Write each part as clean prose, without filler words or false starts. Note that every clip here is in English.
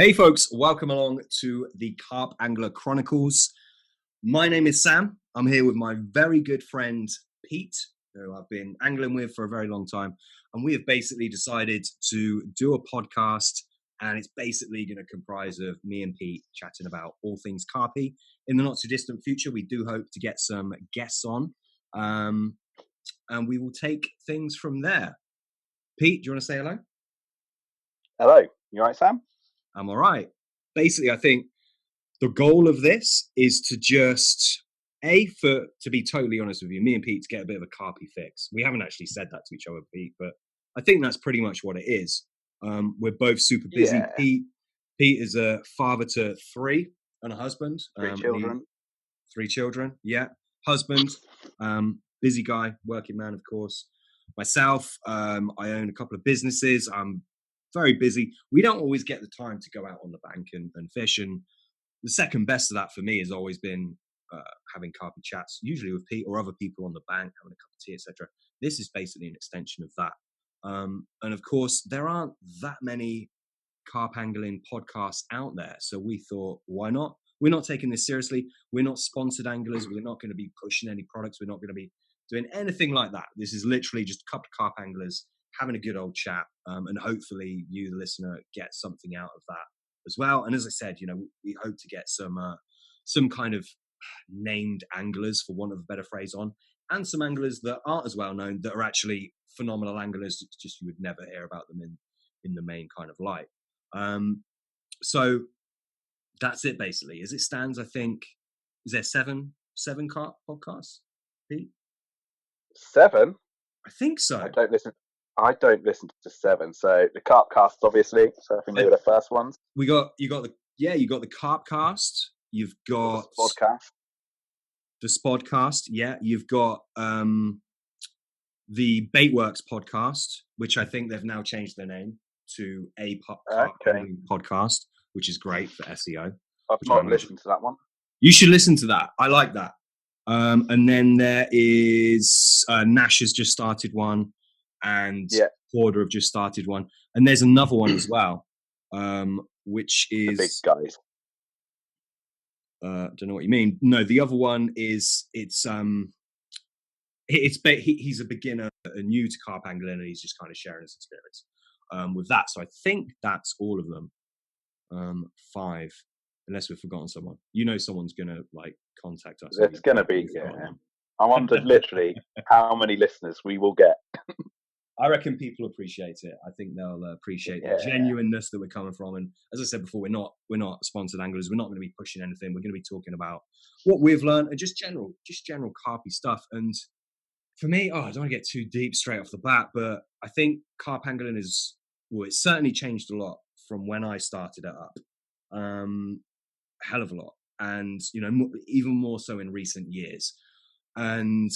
Hey folks, welcome along to the Carp Angler Chronicles. My name is Sam. I'm here with my very good friend Pete, who I've been angling with for a very long time. And we have basically decided to do a podcast, and it's basically going to comprise of me and Pete chatting about all things carpy. In the not too distant future, we do hope to get some guests on, and we will take things from there. Pete, do you want to say hello? Hello, you all right, Sam? I'm all right. Basically, I think the goal of this is to just, to be totally honest with you, me and Pete to get a bit of a carpy fix. We haven't actually said that to each other, Pete, but I think that's pretty much what it is. We're both super busy. Yeah. Pete is a father to three and a husband. Three children. Three children, yeah. Husband, busy guy, working man, of course. Myself, I own a couple of businesses. I'm very busy. We don't always get the time to go out on the bank and fish. And the second best of that for me has always been having carpy chats, usually with Pete or other people on the bank, having a cup of tea, etc. This is basically an extension of that. And of course, there aren't that many carp angling podcasts out there. So we thought, why not? We're not taking this seriously. We're not sponsored anglers. We're not going to be pushing any products. We're not going to be doing anything like that. This is literally just a couple of carp anglers having a good old chat, and hopefully you, the listener, get something out of that as well. And as I said, we hope to get some kind of named anglers, for want of a better phrase, on, and some anglers that aren't as well known that are actually phenomenal anglers. It's just you would never hear about them in the main kind of light. So that's it basically. As it stands, I think, is there seven carp podcasts, Pete? 7? I think so. I don't listen to 7. So the Carp cast, obviously. So I think they were the first ones. You got the Carp cast. You've got the Spodcast. Yeah, you've got the Baitworks podcast, which I think they've now changed their name to a podcast, which is great for SEO. I've not listened to that one. You should listen to that. I like that. And then there is Nash has just started one, and Porter have just started one, and there's another one as well, which is the big guys. Don't know what you mean. No, the other one is he's a beginner, new to carp angling, and he's just kind of sharing his experience with that. So I think that's all of them. 5, unless we've forgotten someone. Someone's gonna contact us. It's gonna be. Yeah. I wondered literally how many listeners we will get. I reckon people appreciate it. I think they'll appreciate the genuineness that we're coming from. And as I said before, we're not sponsored anglers. We're not going to be pushing anything. We're going to be talking about what we've learned and just general carpy stuff. And for me, I don't want to get too deep straight off the bat, but I think carp angling it's certainly changed a lot from when I started it up. A hell of a lot. And, even more so in recent years. And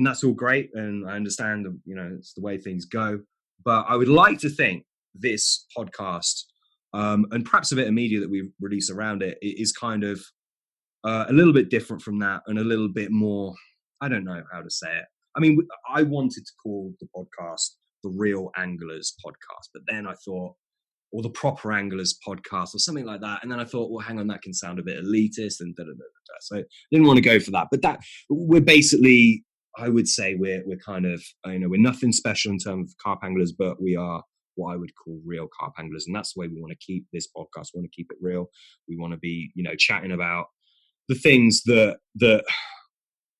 that's all great, and I understand, it's the way things go. But I would like to think this podcast, and perhaps a bit of media that we release around it, is kind of a little bit different from that, and a little bit more, I don't know how to say it. I mean, I wanted to call the podcast the Real Anglers Podcast, but then I thought, or the Proper Anglers Podcast, or something like that. And then I thought, well, hang on, that can sound a bit elitist, and so I didn't want to go for that. But we're basically, I would say we're kind of, we're nothing special in terms of carp anglers, but we are what I would call real carp anglers. And that's the way we want to keep this podcast. We want to keep it real. We want to be, chatting about the things that,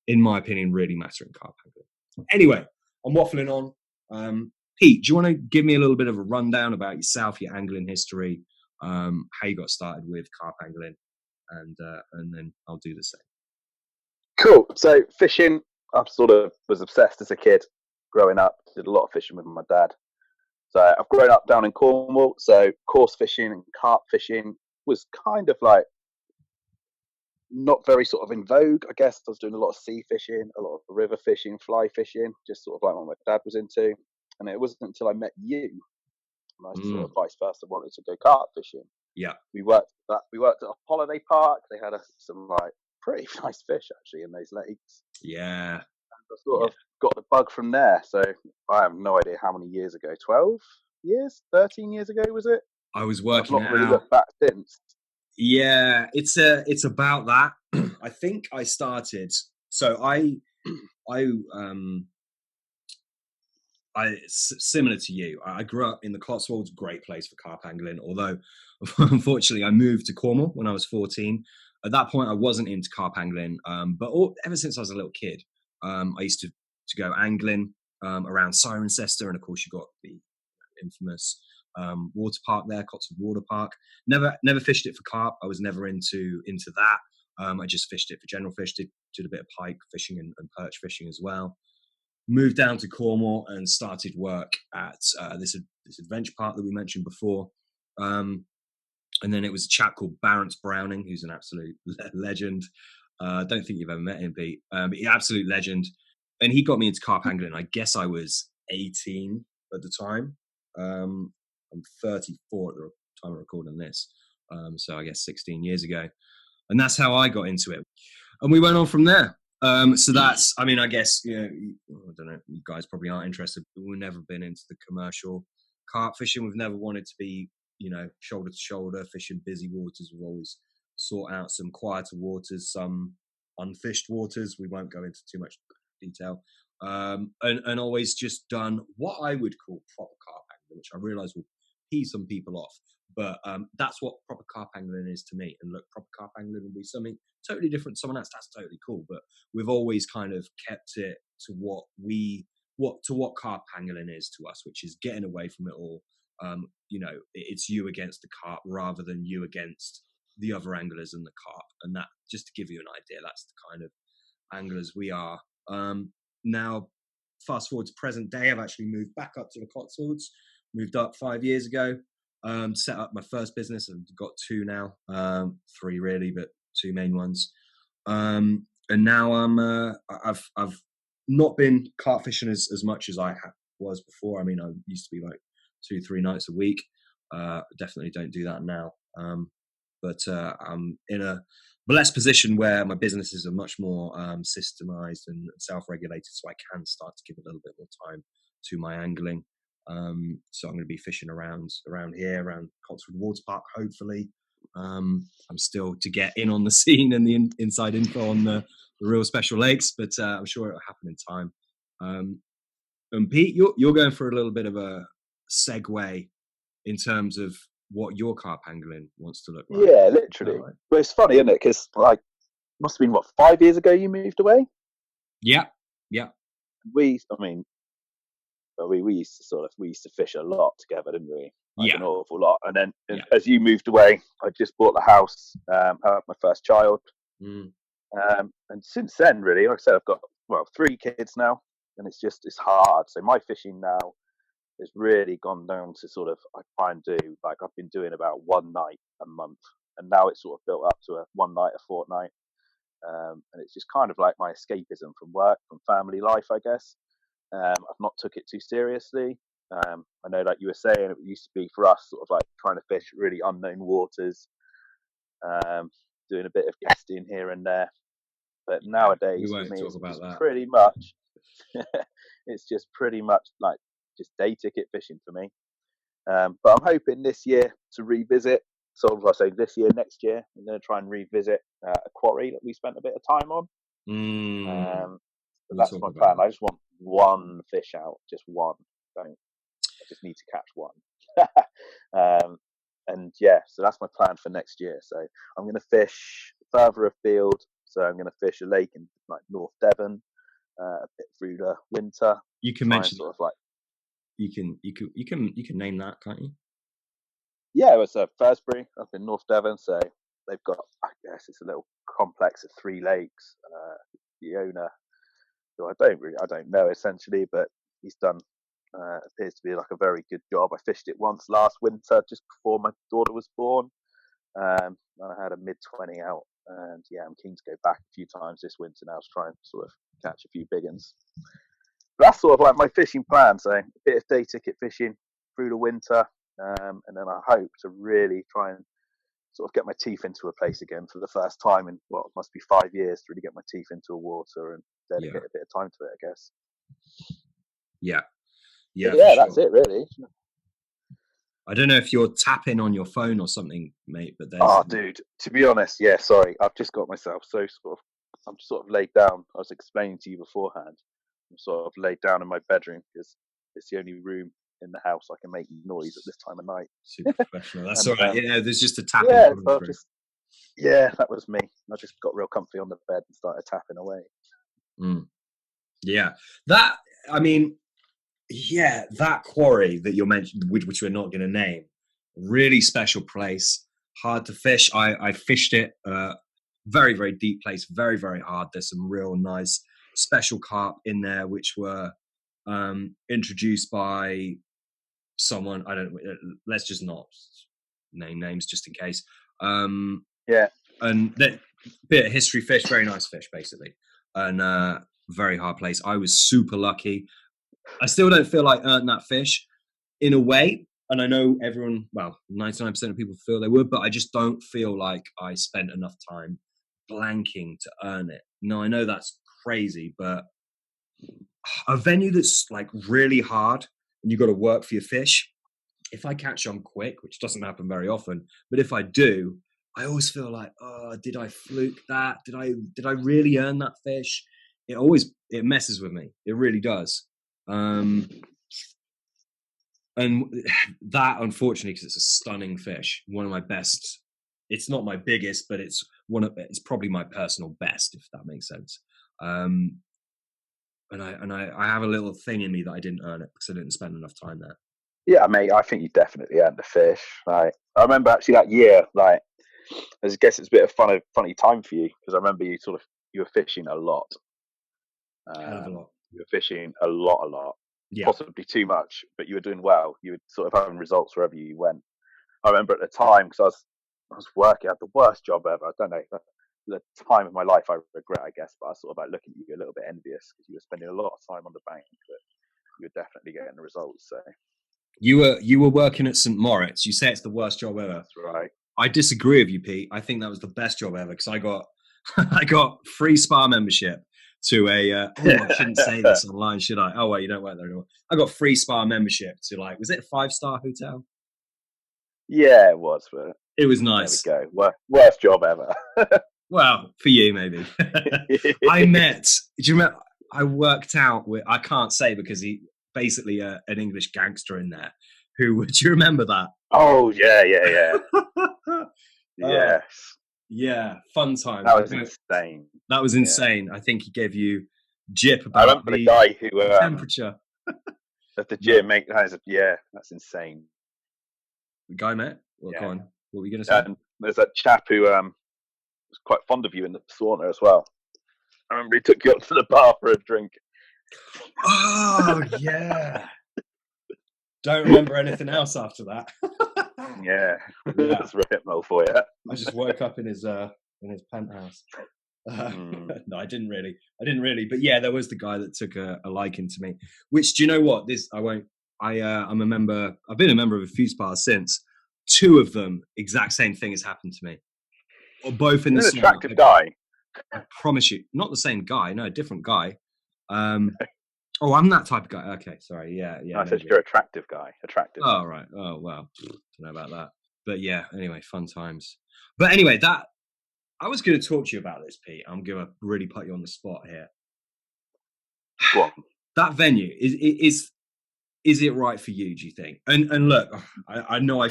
in my opinion, really matter in carp angling. Anyway, I'm waffling on. Pete, do you want to give me a little bit of a rundown about yourself, your angling history, how you got started with carp angling, and then I'll do the same. Cool. So fishing, I sort of was obsessed as a kid growing up. Did a lot of fishing with my dad. So I've grown up down in Cornwall. So coarse fishing and carp fishing was kind of like not very sort of in vogue, I guess. I was doing a lot of sea fishing, a lot of river fishing, fly fishing, just sort of like what my dad was into. And it wasn't until I met you, and I sort of vice versa wanted to go carp fishing. Yeah, we worked at a holiday park. They had some pretty nice fish actually in those lakes. Yeah, and I sort of got the bug from there. So I have no idea how many years ago. 12 years, 13 years ago was it? I was I've working not it really out. looked back since. Yeah, it's about that. I think I started. So I similar to you. I grew up in the Cotswolds, great place for carp angling. Although, unfortunately, I moved to Cornwall when I was 14. At that point, I wasn't into carp angling, but ever since I was a little kid, I used to go angling around Cirencester, and of course, you got the infamous water park there, Cotswold Water Park. Never fished it for carp. I was never into that. I just fished it for general fish. Did a bit of pike fishing and perch fishing as well. Moved down to Cornwall and started work at this adventure park that we mentioned before. And then it was a chap called Barrence Browning, who's an absolute legend. I don't think you've ever met him, Pete, but he's an absolute legend. And he got me into carp angling. I guess I was 18 at the time. I'm 34 at the time of recording this. So I guess 16 years ago. And that's how I got into it. And we went on from there. So that's, I mean, I guess, I don't know, you guys probably aren't interested, but we've never been into the commercial carp fishing. We've never wanted to be, shoulder to shoulder fishing busy waters. We've always sought out some quieter waters, some unfished waters. We won't go into too much detail. And always just done what I would call proper carp angling, which I realise will pee some people off. But that's what proper carp angling is to me. And look, proper carp angling will be something totally different to someone else. That's totally cool. But we've always kind of kept it to what carp angling is to us, which is getting away from it all. It's you against the carp rather than you against the other anglers and the carp. And that, just to give you an idea, that's the kind of anglers we are. Now, fast forward to present day, I've actually moved back up to the Cotswolds, moved up 5 years ago. Set up my first business. I've got two now, three really, but two main ones. And now I've not been carp fishing as much as I was before. I mean, I used to be like 2-3 nights a week. Definitely don't do that now. But I'm in a blessed position where my businesses are much more systemized and self-regulated, so I can start to give a little bit more time to my angling. So I'm going to be fishing around here, around Cotswold Water Park, hopefully. I'm still to get in on the scene and the inside info on the real special lakes, but I'm sure it'll happen in time. And Pete, you're going for a little bit of a segue in terms of what your carp angling wants to look like. Yeah, literally. Right? But it's funny, isn't it? Because must have been 5 years ago you moved away. Yeah. We used to fish a lot together, didn't we? An awful lot. And then as you moved away, I just bought the house, had my first child. And since then, really, like I said, I've got 3 kids now, and it's hard. So my fishing now has really gone down to sort of, I try and do, like I've been doing about one night a month, and now it's sort of built up to a one night a fortnight. And it's just kind of like my escapism from work, from family life, I guess. I've not took it too seriously. I know, like you were saying, it used to be for us sort of like trying to fish really unknown waters, doing a bit of casting here and there. But nowadays, for me, pretty much, it's just pretty much like just day ticket fishing for me. But I'm hoping this year to revisit. So if I say this year, next year, I'm going to try and revisit a quarry that we spent a bit of time on. But that's my plan. I just want one fish out, just one. I just need to catch one. And yeah, so that's my plan for next year. So I'm going to fish further afield. So I'm going to fish a lake in like North Devon, a bit through the winter. You can mention sort of like you can name that, can't you? Yeah, it was Thursbury up in North Devon. So they've got, I guess it's a little complex of 3 lakes. The owner, who I don't know essentially, but he's done appears to be like a very good job. I fished it once last winter, just before my daughter was born. And I had a mid-20 out, and yeah, I'm keen to go back a few times this winter now to try and sort of catch a few big ones. That's sort of like my fishing plan. So a bit of day ticket fishing through the winter, and then I hope to really try and sort of get my teeth into a place again for the first time in what must be 5 years to really get my teeth into a water and dedicate a bit of time to it, I guess. Yeah, that's it really. I don't know if you're tapping on your phone or something, mate, but there's. Oh, dude. To be honest, yeah. Sorry, I've just got myself so I'm sort of laid down. I was explaining to you beforehand. I'm sort of laid down in my bedroom because it's the only room in the house I can make noise at this time of night. Super professional. That's And all right. Yeah, there's just a tapping yeah, coming so through. that was me. I just got real comfy on the bed and started tapping away. Yeah, that. I mean, yeah, that quarry that you mentioned, which we're not going to name, really special place. Hard to fish. I fished it. Very, very deep place. Very, very hard. There's some real nice special carp in there, which were introduced by someone. I don't. Let's just not name names, just in case. Yeah. And that bit of history fish. Very nice fish, basically, and very hard place. I was super lucky. I still don't feel like earned that fish in a way. And I know everyone, well, 99% of people feel they would, but I just don't feel like I spent enough time blanking to earn it. No, I know that's crazy, but a venue that's like really hard and you've got to work for your fish, if I catch on quick, which doesn't happen very often, but if I do, I always feel like, oh, did I fluke that? Did I really earn that fish? It messes with me. It really does. And that, unfortunately, because it's a stunning fish, one of my best. It's not my biggest, but it's probably my personal best, if that makes sense. And I have a little thing in me that I didn't earn it because I didn't spend enough time there. Yeah, mate, I think you definitely earned the fish. Like, I remember actually that year, like, I guess it's a bit of funny time for you because I remember you were fishing a lot. Hell of a lot. You were fishing a lot, Yeah. possibly too much, but you were doing well. You were sort of having results wherever you went. I remember at the time because I was working, I had the worst job ever. I don't know, the time of my life I regret, I guess, but I was sort of like looking at you a little bit envious because you were spending a lot of time on the bank, but you were definitely getting the results. So you were working at St. Moritz. You say it's the worst job ever. That's right. I disagree with you, Pete. I think that was the best job ever because I got free spa membership to a. I shouldn't say this online, should I? Oh, well, you don't work there anymore. I got free spa membership to was it a 5-star hotel? Yeah, it was. But it was nice. There we go. Worst job ever. Well, for you, maybe. I met. Do you remember? I worked out with. I can't say because he basically an English gangster in there. Who do you remember that? Oh yeah. Yes. Yeah, fun time. That was insane. That was insane. Yeah. I think he gave you jip about I remember the guy who temperature at the gym. Mate, that's insane. The guy met. Well, go on. What were you going to say? And there's that chap who was quite fond of you in the sauna as well. I remember he took you up to the bar for a drink. Oh yeah. Don't remember anything else after that. Yeah, that's Ripmo for you. I just woke up in his penthouse. No, I didn't really. But yeah, there was the guy that took a liking to me. Which, do you know what? I'm a member. I've been a member of a few spas since. 2 of them, exact same thing has happened to me. Or both in the an attractive guy. I promise you, not the same guy. No, a different guy. Oh, I'm that type of guy. Okay, sorry. Yeah. No, I said you're attractive guy. Attractive. Oh, right. Oh, well. Don't know about that. But yeah, anyway, fun times. But anyway, I was going to talk to you about this, Pete. I'm going to really put you on the spot here. Go on. That venue, is it right for you, do you think? And look, I know I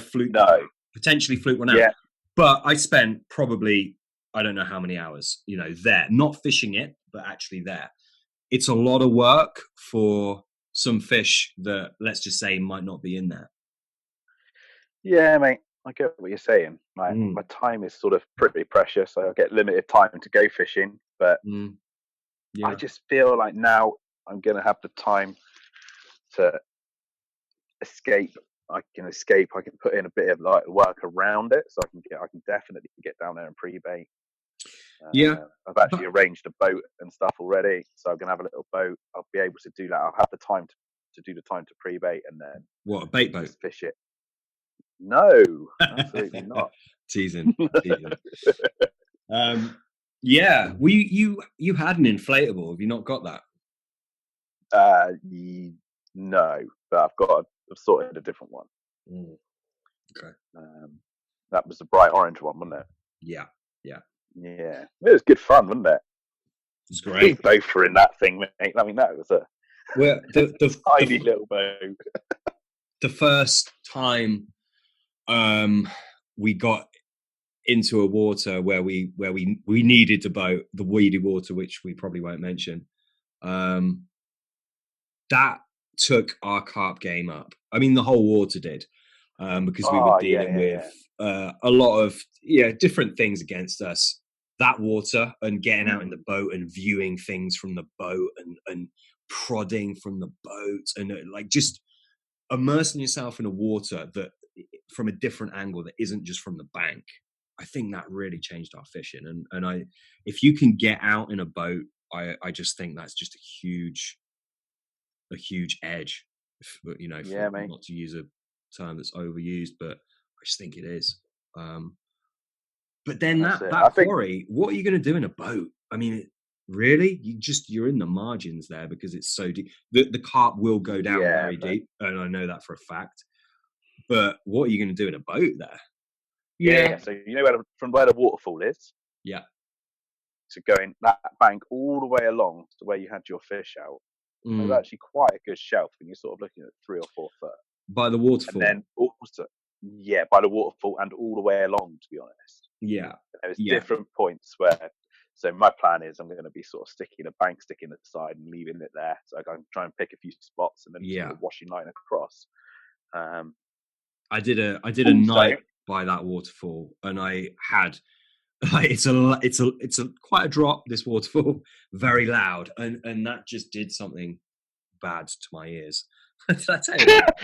potentially fluked one out. Yeah. But I spent probably, I don't know how many hours, there. Not fishing it, but actually there. It's a lot of work for some fish that, let's just say, might not be in there. Yeah, mate, I get what you're saying. My time is sort of pretty precious. So I get limited time to go fishing, but I just feel like now I'm going to have the time to escape. I can put in a bit of like work around it, so I can definitely get down there and pre-bait. I've actually arranged a boat and stuff already, so I'm gonna have a little boat. I'll be able to do that. I'll have the time to do the time to pre-bait and then what, a bait boat? Fish it. No, absolutely not. Teasing. Yeah. Well, you had an inflatable. Have you not got that? No, but I've sorted a different one. Okay. That was the bright orange one, wasn't it? Yeah. Yeah. It was good fun, wasn't it? It's We great. both were in that thing, mate. I mean, that was a Well, tiny little boat. The first time we got into a water where we needed the boat, the weedy water, which we probably won't mention, that took our carp game up. I mean, the whole water did, because we were dealing with a lot of different things against us. That water and getting out in the boat and viewing things from the boat and prodding from the boat and like just immersing yourself in a water that from a different angle that isn't just from the bank. I think that really changed our fishing. And if you can get out in a boat, I just think that's just a huge edge, not to use a term that's overused, but I just think it is. But then that quarry, what are you going to do in a boat? I mean, really, you're in the margins there because it's so deep. The carp will go down very deep, and I know that for a fact. But what are you going to do in a boat there? Yeah. So you know from where the waterfall is. Yeah. So going that bank all the way along to where you had your fish out. There's actually quite a good shelf when you're sort of looking at 3 or 4 foot. By the waterfall? And then also, by the waterfall and all the way along, to be honest. Yeah. There's different points where, so my plan is I'm going to be sort of sticking a bank stick in at the side and leaving it there. So I can try and pick a few spots and then sort of washing line across. I did a night by that waterfall and I had, it's a quite a drop, this waterfall, very loud, and that just did something bad to my ears. Did I tell you that?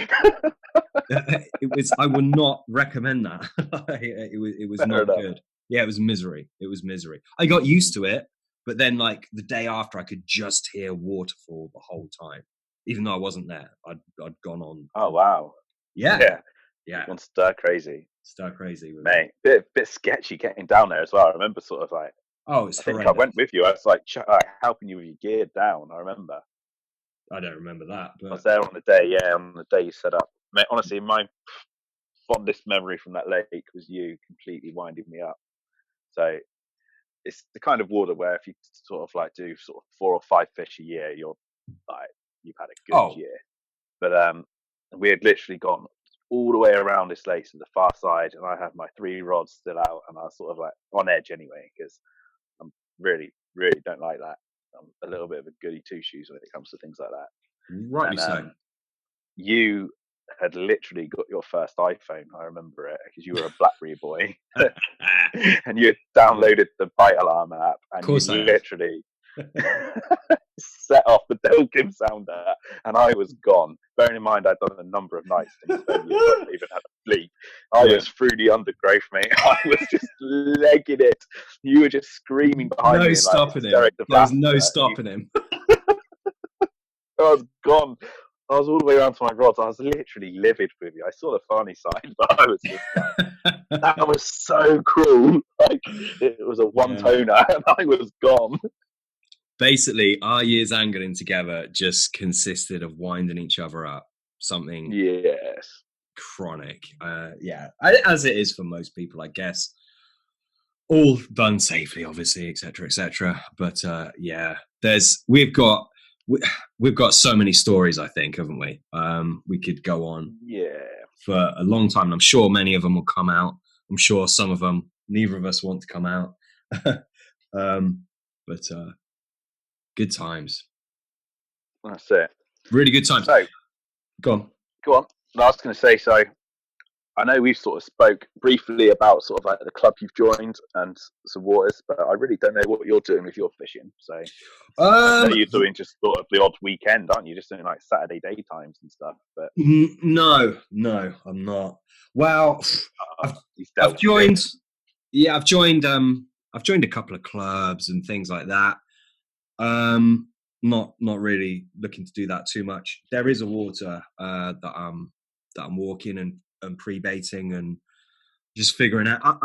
It was. I would not recommend that. It was not good. Yeah, it was misery. I got used to it, but then like the day after, I could just hear waterfall the whole time, even though I wasn't there. I'd gone on. Oh wow. Yeah. Gone stir crazy, mate. Bit sketchy getting down there as well. I remember sort of like, it's I think horrendous. I went with you. I was like helping you with your gear down. I remember. I don't remember that, but I was there on the day. Yeah, on the day you set up. Mate, honestly, my fondest memory from that lake was you completely winding me up. So it's the kind of water where if you sort of like do sort of 4 or 5 fish a year, you're like you've had a good year. But we had literally gone all the way around this lake to the far side, and I had my 3 rods still out, and I was sort of like on edge anyway because I'm really don't like that. I'm a little bit of a goody 2-shoes when it comes to things like that. Rightly so. You had literally got your first iPhone. I remember it because you were a BlackBerry boy, and you had downloaded the Bite Alarm app, and you literally set off the Delkin sounder, and I was gone. Bearing in mind, I'd done a number of nights on the venue, I hadn't even had a sleep. I was through the undergrowth, mate. I was just legging it. You were just screaming behind me. No stopping him. There was no stopping him. I was gone. I was all the way around to my rods. I was literally livid with you. I saw the funny side, but I was just like, that was so cruel. Like, it was a one-toner, and I was gone. Basically, our years angling together just consisted of winding each other up. Something chronic. As it is for most people, I guess. All done safely, obviously, etc. But we've got so many stories, I think, haven't we? We could go on for a long time, and I'm sure many of them will come out. I'm sure some of them neither of us want to come out. But good times. That's it. Really good times. So, go on. No, I was going to say, so I know we've sort of spoke briefly about sort of like the club you've joined and some waters, but I really don't know what you're doing with your fishing. So I know you're doing just sort of the odd weekend, aren't you? Just doing like Saturday daytimes and stuff. But no, I'm not. Well, I've joined. Yeah, I've joined a couple of clubs and things like that. Not really looking to do that too much. There is a water that I'm walking and pre-baiting and just figuring out. I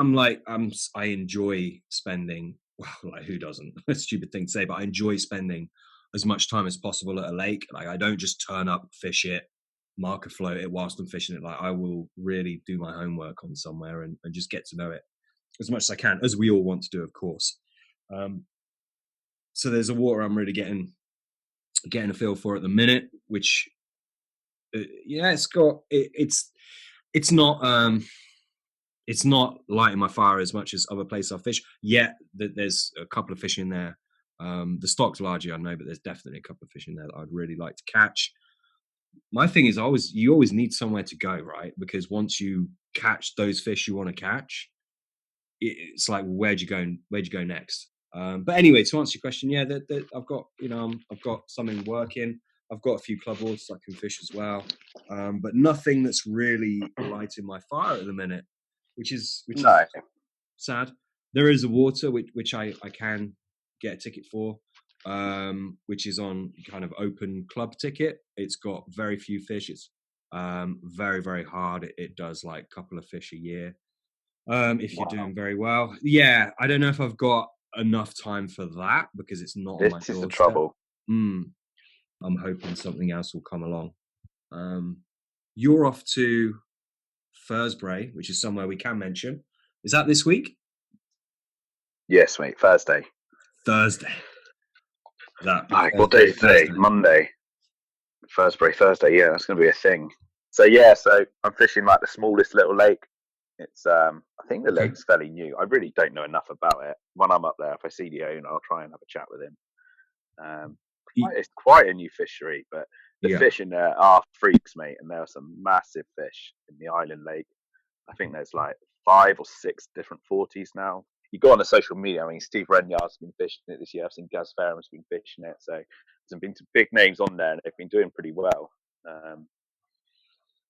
enjoy spending. Well, like who doesn't? A stupid thing to say, but I enjoy spending as much time as possible at a lake. Like I don't just turn up, fish it, marker float it whilst I'm fishing it. Like I will really do my homework on somewhere and just get to know it as much as I can, as we all want to do, of course. So there's a water I'm really getting a feel for at the minute, which it's not lighting my fire as much as other places I fish. Yet there's a couple of fish in there. The stock's largely I know, but there's definitely a couple of fish in there that I'd really like to catch. My thing is you always need somewhere to go, right? Because once you catch those fish you want to catch, it's like, where'd you go next? But anyway, to answer your question, yeah, I've got I've got something working. I've got a few club waters I can fish as well, but nothing that's really lighting my fire at the minute, which is sad. There is a water which I can get a ticket for, which is on kind of open club ticket. It's got very few fish. It's very, very hard. It does like a couple of fish a year. If you're doing very well. Yeah, I don't know if I've got enough time for that because it's not on my doorstep. This is the trouble. I'm hoping something else will come along. You're off to Thursday, which is somewhere we can mention. Is that this week? Yes, mate. Thursday. What day is today? Monday. Thursday. Yeah, that's going to be a thing. So I'm fishing like the smallest little lake. It's I think the lake's fairly new. I really don't know enough about it. When I'm up there, if I see the owner, I'll try and have a chat with him. It's quite a new fishery, but the fish in there are freaks, mate. And there are some massive fish in the island lake. I think there's like 5 or 6 different 40s now. You go on the social media. I mean, Steve Renyard's been fishing it this year. I've seen Gaz Fairham's been fishing it. So there's been some big names on there, and they've been doing pretty well.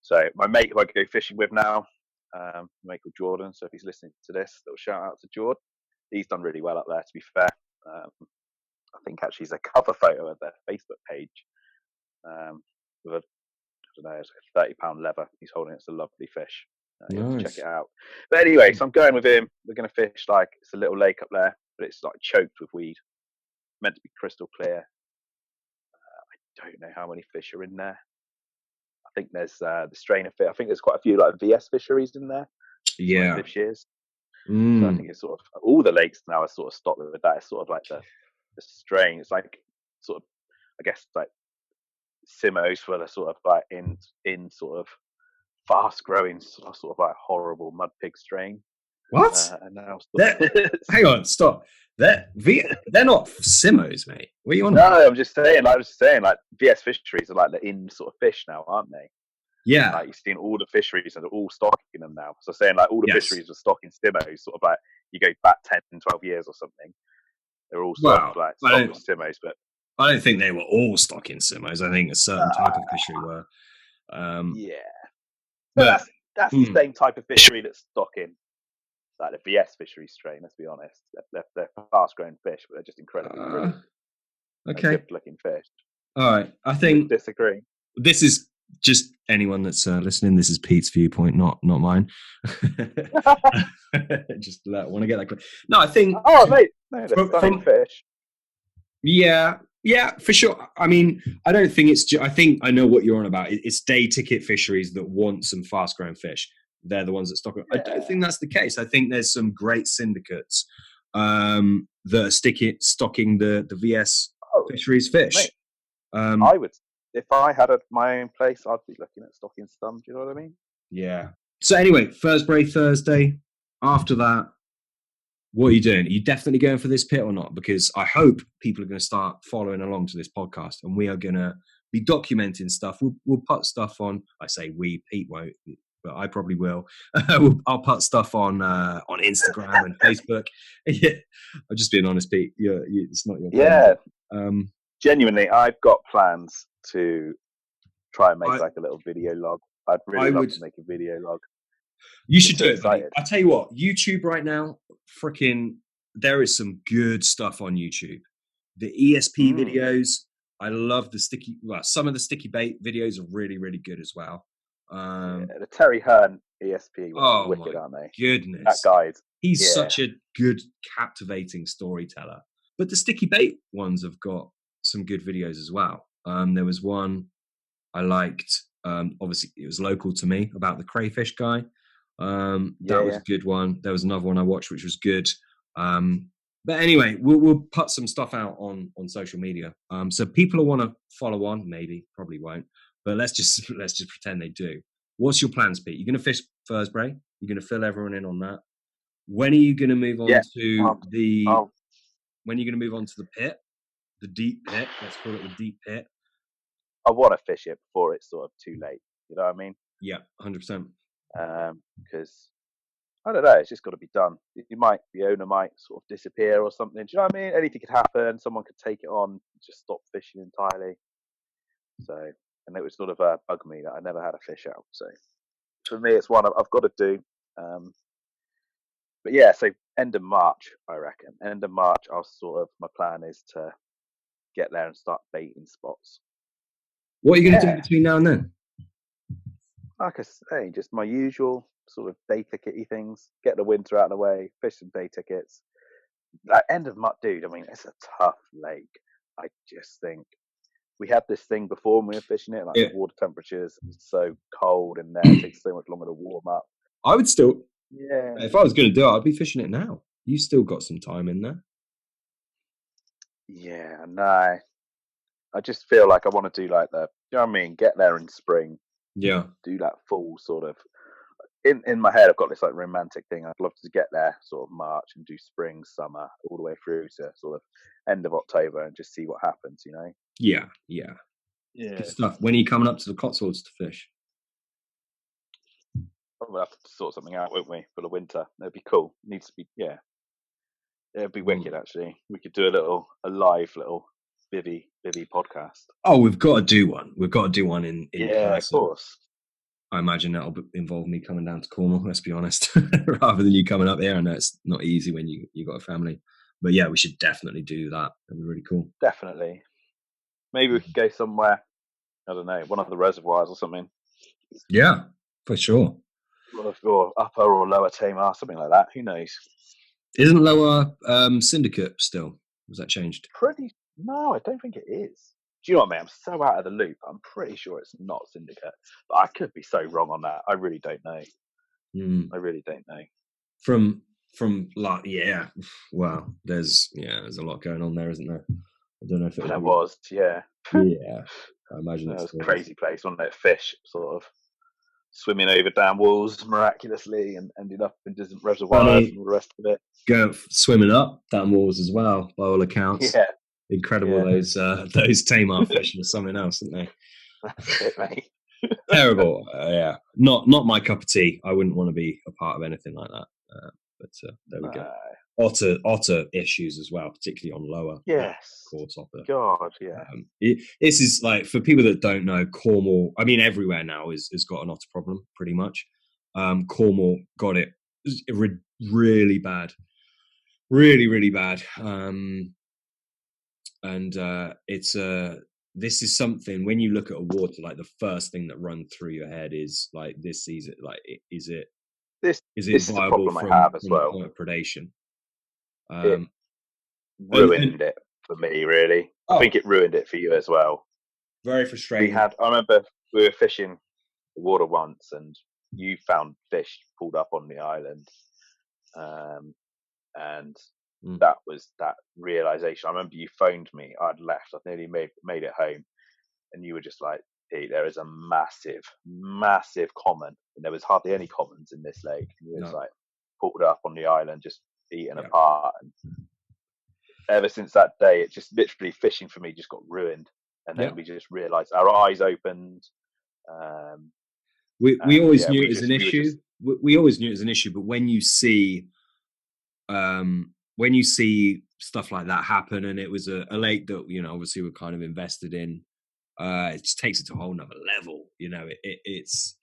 So my mate who I go fishing with now, mate called Jordan. So if he's listening to this, little shout out to Jordan. He's done really well up there, to be fair. I think actually he's a cover photo of their Facebook page with a, I don't know, it's a £30 leather. He's holding it. It's a lovely fish. You have to check it out. But anyway, so I'm going with him. We're going to fish like it's a little lake up there, but it's like choked with weed. Meant to be crystal clear. I don't know how many fish are in there. I think there's the strain of fish. I think there's quite a few like VS fisheries in there. Yeah. This year's. So I think it's sort of all the lakes now are sort of stocked with that. It's sort of like the strain. It's like sort of, I guess, like Simos for the sort of like in sort of fast growing sort of like horrible mud pig strain. What? And now hang on, stop. They're not Simos, mate. What are you on about? No, I'm just saying. Like VS fisheries are like the in sort of fish now, aren't they? Yeah. Like you've seen all the fisheries and they're all stocking them now. So saying like all the fisheries are stocking Simos, sort of like you go back 10, 12 years or something. They're all sort of like stocked with Simos, but I don't think they were all stocking Simos. I think a certain type of fishery were. But that's the same type of fishery that's stocking. Like the VS fishery strain, let's be honest. They're fast-growing fish, but they're just incredibly pretty. Okay. Good-looking fish. All right. I think disagree. This is just anyone that's listening. This is Pete's viewpoint, not mine. Just want to get that clear. No, I think. Oh, mate, no, they're stunning fish. Yeah, for sure. I mean, I don't think it's. I think I know what you're on about. It's day ticket fisheries that want some fast-growing fish. They're the ones that stock it. I don't think that's the case. I think there's some great syndicates that are stocking the VS fisheries fish. Mate, I would, if I had my own place, I'd be looking at stocking some. Do you know what I mean? Yeah. So anyway, Thursday. After that, what are you doing? Are you definitely going for this pit or not? Because I hope people are going to start following along to this podcast, and we are going to be documenting stuff. We'll put stuff on. I say we, Pete won't, but I probably will. I'll put stuff on Instagram and Facebook. Yeah, I'm just being honest, Pete. It's not your plan. Yeah. Genuinely, I've got plans to try and make like a little video log. I'd really love to make a video log. You should do it, buddy. I tell you what, YouTube right now, there is some good stuff on YouTube. The ESP videos, I love some of the sticky bait videos are really, really good as well. The Terry Hearn ESP ones are wicked, aren't they? Goodness. That guy. He's such a good, captivating storyteller. But the sticky bait ones have got some good videos as well. There was one I liked Obviously, it was local to me, about the crayfish guy. That was Yeah. a good one. There was another one I watched which was good. But anyway, we'll put some stuff out on social media. So people who want to follow on, probably won't. But let's just pretend they do. What's your plans, Pete? You're going to fish Thursday. You're going to fill everyone in on that. When are you going to move on to the? When are you going to move on to the pit, the deep pit? Let's call it the deep pit. I want to fish it before it's sort of too late. You know what I mean? Yeah, 100%. Because I don't know, it's just got to be done. The owner might sort of disappear or something. Do you know what I mean? Anything could happen. Someone could take it on, just stop fishing entirely. So, and it would sort of bug me that I never had a fish out. So, for me, it's one I've got to do. But yeah, so end of March, I reckon. End of March, my plan is to get there and start baiting spots. What are you going to do between now and then? Like I say, just my usual sort of day tickety things. Get the winter out of the way, fish some day tickets. That end of March, dude, I mean, it's a tough lake. I just think we had this thing before when we were fishing it, like the water temperatures so cold in there, it takes so much longer to warm up. I would still, yeah. If I was going to do it, I'd be fishing it now. You still got some time in there. Yeah, no. I just feel like I want to do like you know what I mean? Get there in spring. Yeah. Do that full sort of. In my head, I've got this like romantic thing. I'd love to get there sort of March and do spring, summer, all the way through to sort of end of October and just see what happens, you know? Yeah. Good stuff. When are you coming up to the Cotswolds to fish? We'll have to sort something out, won't we, for the winter? That'd be cool. Needs to be, yeah. It'd be wicked, actually. We could do a live little Vivi podcast. Oh, we've got to do one. We've got to do one in yeah, person. Of course. I imagine that'll involve me coming down to Cornwall, let's be honest, rather than you coming up here. I know it's not easy when you got a family. But yeah, we should definitely do that. That'd be really cool. Definitely. Maybe we could go somewhere, I don't know, one of the reservoirs or something. Yeah, for sure. Or upper or lower Tamar, something like that. Who knows? Isn't lower Syndicate still? Was that changed? No, I don't think it is. Do you know what I mean? I'm so out of the loop. I'm pretty sure it's not Syndicate, but I could be so wrong on that. I really don't know. I really don't know. From like, yeah. Well, there's a lot going on there, isn't there? I don't know if it was. Yeah. Yeah, I imagine it was a crazy place, wasn't it? Fish sort of swimming over damn walls miraculously and ended up in different reservoirs and all the rest of it. Go swimming up damn walls as well, by all accounts. Yeah. Incredible. Those Tamar fish were something else, aren't they? That's it, mate. Terrible. Yeah, not my cup of tea. I wouldn't want to be a part of anything like that. But there we go. Otter issues as well, particularly on lower. Yes. Course otter. God, yeah. This is like, for people that don't know, Cornwall. I mean, everywhere now has got an otter problem, pretty much. Cornwall got it really bad, really bad. This is something, when you look at a water, like the first thing that runs through your head is like, is it viable from the point of predation? It ruined it for me, really. I think it ruined it for you as well. Very frustrating. I remember we were fishing the water once, and you found fish pulled up on the island, and that was that realization. I remember you phoned me. I'd left. I'd nearly made it home, and you were just like, "Pete, there is a massive common, and there was hardly any commons in this lake." And you was like pulled up on the island, just eaten apart. And ever since that day, it just literally, fishing for me just got ruined. And then we just realized, our eyes opened. We always knew it was an issue. We always knew it was an issue, but when you see stuff like that happen, and it was a lake that, you know, obviously we're kind of invested in, it just takes it to a whole nother level. You know, it's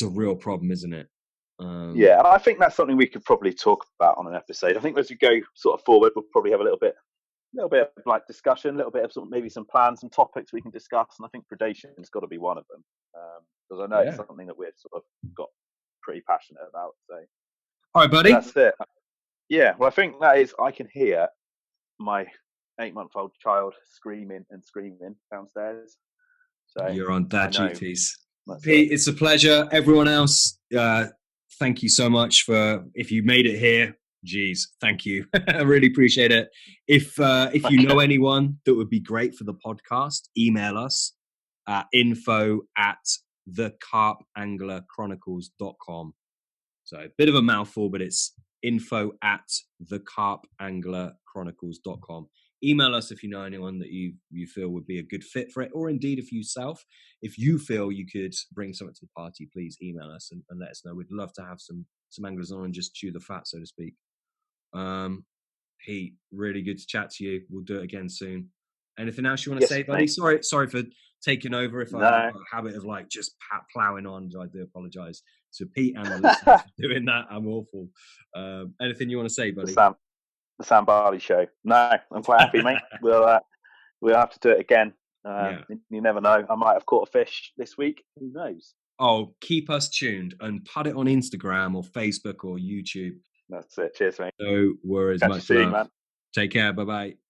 a real problem, isn't it? Yeah, and I think that's something we could probably talk about on an episode. I think as we go sort of forward, we'll probably have a little bit of like discussion, a little bit of sort of maybe some plans, some topics we can discuss. And I think predation has got to be one of them, because I know it's something that we've sort of got pretty passionate about. So, all right, buddy. That's it. Yeah, well, I think that is. I can hear my 8-month-old child screaming downstairs. So you're on dad duties. Pete, it's a pleasure. Everyone else, thank you so much if you made it here. Geez, thank you. I really appreciate it. If you know anyone that would be great for the podcast, email us at info@thecarpanglerchronicles.com. So a bit of a mouthful, but it's info@thecarpanglerchronicles.com. Email us if you know anyone that you feel would be a good fit for it, or indeed if you feel you could bring something to the party, please email us and let us know. We'd love to have some anglers on and just chew the fat, so to speak. Pete, really good to chat to you. We'll do it again soon. Anything else you want to say, buddy? Sorry for taking over. If I've got a habit of just ploughing on, I do apologise to Pete and the listeners for doing that. I'm awful. Anything you want to say, buddy? The Sam Barley Show. No, I'm quite happy, mate. We'll have to do it again. You never know. I might have caught a fish this week. Who knows? Oh, keep us tuned and put it on Instagram or Facebook or YouTube. That's it. Cheers, mate. No worries. Catch you soon, man. Take care. Bye-bye.